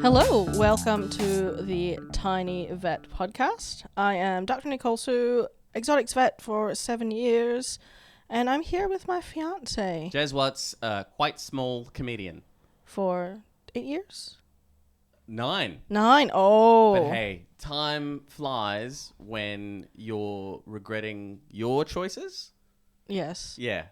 Hello, welcome to the Tiny Vet Podcast. I am Dr. Nicole Sue, exotics vet for 7 years, and I'm here with my fiance. Jez Watts, quite small comedian. For 8 years? 9. 9, oh. But hey, time flies when you're regretting your choices. Yes. Yeah.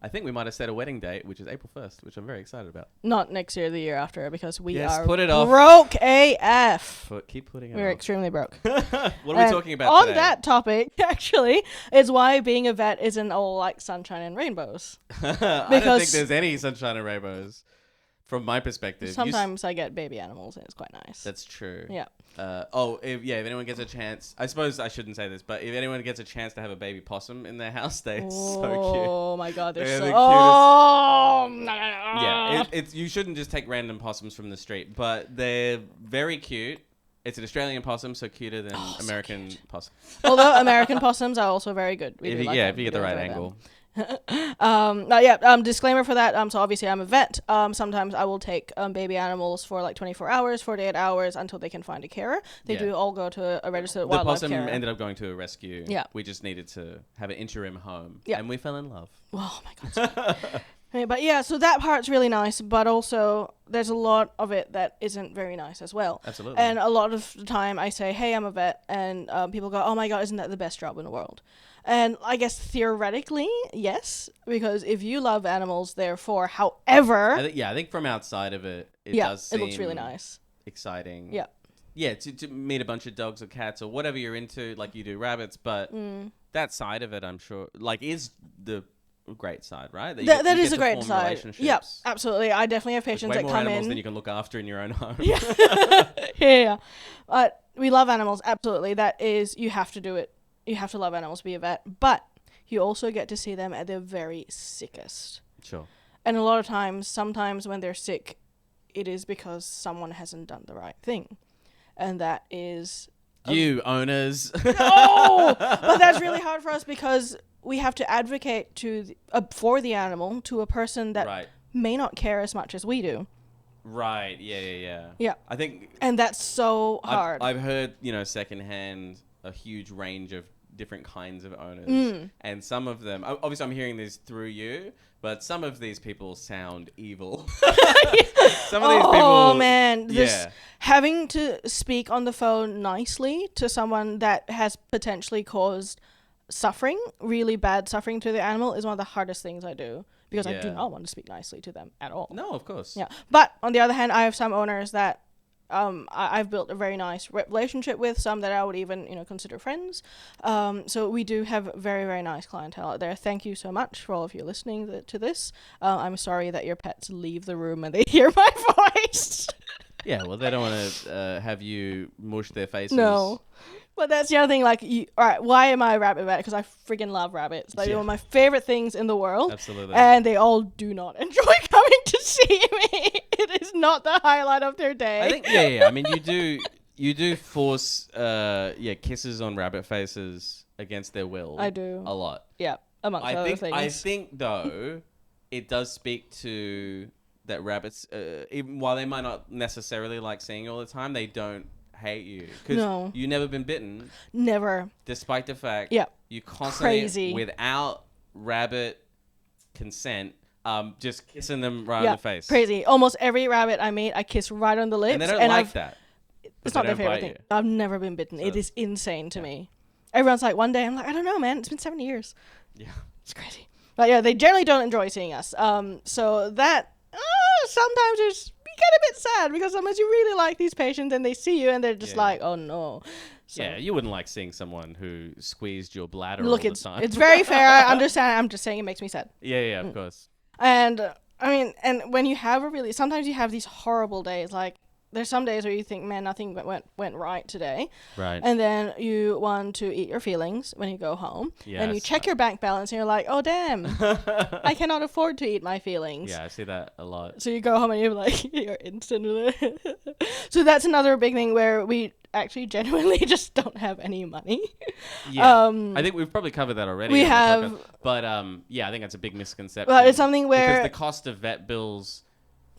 I think we might have set a wedding date, which is April 1st, which I'm very excited about. Not next year, the year after, because we are put it off. broke AF. Keep putting it We're off. extremely broke. What are we talking about today? On that topic, actually, is why being a vet isn't all like sunshine and rainbows. I don't think there's any sunshine and rainbows from my perspective. Sometimes I get baby animals, and it's quite nice. That's true. Yeah. If anyone gets a chance, I suppose I shouldn't say this, but if anyone gets a chance to have a baby possum in their house, they're so cute. Oh my god, they're so the cutest. Yeah, you shouldn't just take random possums from the street, but they're very cute. It's an Australian possum, so cuter than American possum. Although American possums are also very good. If you get the right angle. Disclaimer for that. So obviously I'm a vet. Sometimes I will take baby animals for like 24 hours, 48 hours until they can find a carer. They do all go to a registered wildlife carer. The possum ended up going to a rescue. Yeah. We just needed to have an interim home. Yeah. And we fell in love. Oh my god. But yeah, so that part's really nice, but also there's a lot of it that isn't very nice as well. Absolutely. And a lot of the time I say, hey, I'm a vet, and people go, oh my god, isn't that the best job in the world? And I guess theoretically, yes, because if you love animals, therefore, however... I think from outside of it, does seem... it looks really nice. Exciting. Yeah. Yeah, to meet a bunch of dogs or cats or whatever you're into, like you do rabbits, but that side of it, I'm sure, like, is the great side, right? That is a great side. Yeah, absolutely. I definitely have patients that come in. Way more animals than you can look after in your own home. Yeah. But we love animals, absolutely. That is, you have to do it. You have to love animals to be a vet, but you also get to see them at their very sickest. Sure. And a lot of times, sometimes when they're sick, it is because someone hasn't done the right thing. And that is... You owners. No! But that's really hard for us because we have to advocate for the animal to a person that may not care as much as we do. Right, yeah. Yeah. I think... And that's so hard. I've heard, secondhand... a huge range of different kinds of owners. And some of them, obviously I'm hearing this through you, but some of these people sound evil. Some of these people... Oh, man. Having to speak on the phone nicely to someone that has potentially caused suffering, really bad suffering to the animal is one of the hardest things I do. Because I do not want to speak nicely to them at all. No, of course. Yeah. But on the other hand, I have some owners that I've built a very nice relationship with, some that I would even, consider friends. So we do have very, very nice clientele out there. Thank you so much for all of you listening to this. I'm sorry that your pets leave the room and they hear my voice. Yeah, well, they don't want to have you mush their faces. No. But that's the other thing, all right, why am I a rabbit vet? Because I freaking love rabbits. They're one of my favorite things in the world. Absolutely. And they all do not enjoy coming to see me. It is not the highlight of their day. I think, yeah. I mean, you do force, kisses on rabbit faces against their will. I do. A lot. Yeah, amongst other things. I think, though, it does speak to that rabbits, even while they might not necessarily like seeing you all the time, they don't hate you because you've never been bitten. Never. Despite the fact you constantly without rabbit consent just kissing them right on the face. Crazy. Almost every rabbit I meet I kiss right on the lips, and they don't like that. It's not their favorite thing. I've never been bitten. So, it is insane to me. Everyone's like, one day I'm like, I don't know, man, it's been 7 years. Yeah, it's crazy. But yeah, they generally don't enjoy seeing us, so that sometimes you get a bit sad because sometimes you really like these patients and they see you and they're just like, oh no. So, yeah, you wouldn't like seeing someone who squeezed your bladder all the time. It's very fair. I understand. I'm just saying it makes me sad. Yeah, of course. And I mean, and when you have sometimes you have these horrible days, like there's some days where you think, man, nothing went right today. Right. And then you want to eat your feelings when you go home. Yes. And you check your bank balance and you're like, oh, damn, I cannot afford to eat my feelings. Yeah, I see that a lot. So you go home and you're like, you're instant. So that's another big thing where we actually genuinely just don't have any money. Yeah. I think we've probably covered that already. We have. But yeah, I think that's a big misconception. But it's something where... Because the cost of vet bills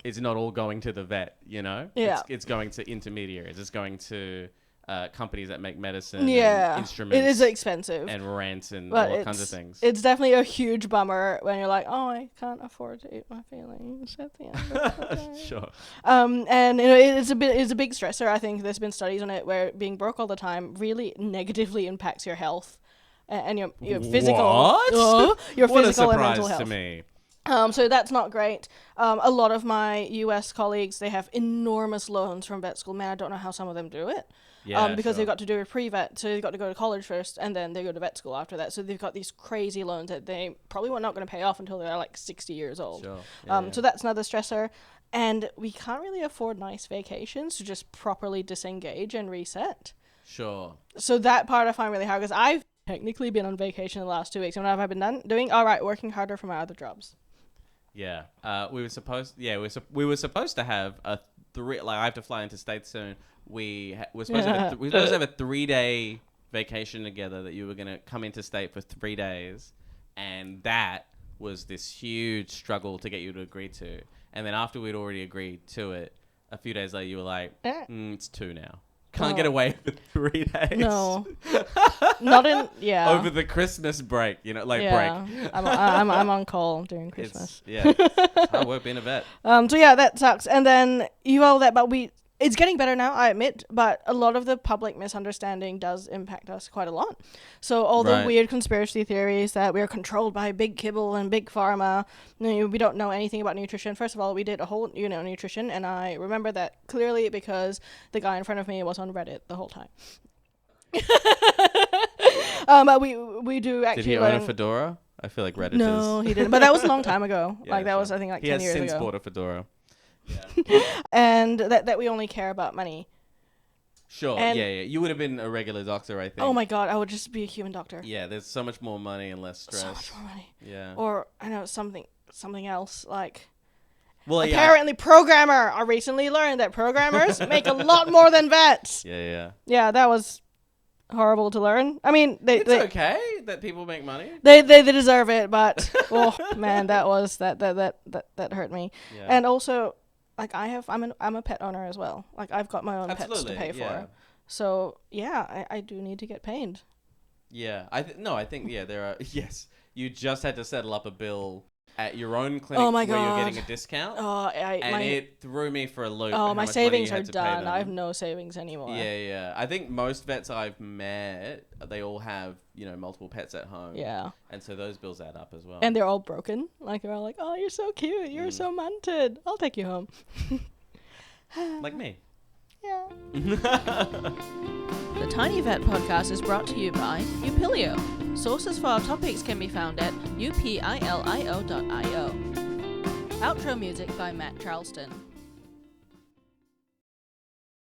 is not all going to the vet, you know? Yeah. It's going to intermediaries. It's going to companies that make medicine yeah. and instruments. It is expensive. And rent and but all kinds of things. It's definitely a huge bummer when you're like, oh, I can't afford to eat my feelings at the end of the day. Sure. And you know, it's a big stressor. I think there's been studies on it where being broke all the time really negatively impacts your health and your physical. What? Your what physical a and mental surprise health. to me. So that's not great. A lot of my US colleagues, they have enormous loans from vet school. Man, I don't know how some of them do it. Yeah, because sure. they've got to do a pre-vet, so they've got to go to college first, and then they go to vet school after that. So they've got these crazy loans that they probably were not going to pay off until they're like 60 years old. Sure. Yeah, So that's another stressor. And we can't really afford nice vacations to just properly disengage and reset. Sure. So that part I find really hard, because I've technically been on vacation the last 2 weeks. And what have I been doing? All right, working harder for my other jobs. Yeah. We were supposed to have a 3, like I have to fly into States soon. We're supposed to have a 3-day vacation together that you were going to come into state for 3 days. And that was this huge struggle to get you to agree to. And then after we'd already agreed to it, a few days later you were like, it's 2 now. Can't get away for 3 days. No. Not in, yeah. Over the Christmas break, you know, break. I'm on call during Christmas. It's hard work being a vet. So yeah, that sucks. And then you all that, but it's getting better now, I admit, but a lot of the public misunderstanding does impact us quite a lot. So all the weird conspiracy theories that we're controlled by big kibble and big pharma, we don't know anything about nutrition. First of all, we did a whole, nutrition, and I remember that clearly because the guy in front of me was on Reddit the whole time. But we do actually. Did he own a fedora? I feel like Reddit No, he didn't. But that was a long time ago. That was, I think, 10 years ago. He has since bought a fedora. Yeah. And that we only care about money. Sure. And You would have been a regular doctor, I think. Oh my god, I would just be a human doctor. Yeah, there's so much more money and less stress. So much more money. Yeah. Or I know something else like. Well, apparently, programmer. I recently learned that programmers make a lot more than vets. Yeah. Yeah, that was horrible to learn. I mean, it's okay that people make money. They deserve it, but oh man, that hurt me. Yeah. And also, like I'm a pet owner as well. Like I've got my own pets to pay for. So yeah, I do need to get paid. Yeah, I think there are. Yes, you just had to settle up a bill at your own clinic where you're getting a discount. It threw me for a loop. Oh, my savings are done. I have no savings anymore. Yeah. I think most vets I've met, they all have, multiple pets at home. Yeah. And so those bills add up as well. And they're all broken. Like, they're all like, oh, you're so cute. You're so munted. I'll take you home. Like me. Yeah. The Tiny Vet Podcast is brought to you by Upilio. Sources for our topics can be found at upilio.io. Outro music by Matt Charleston.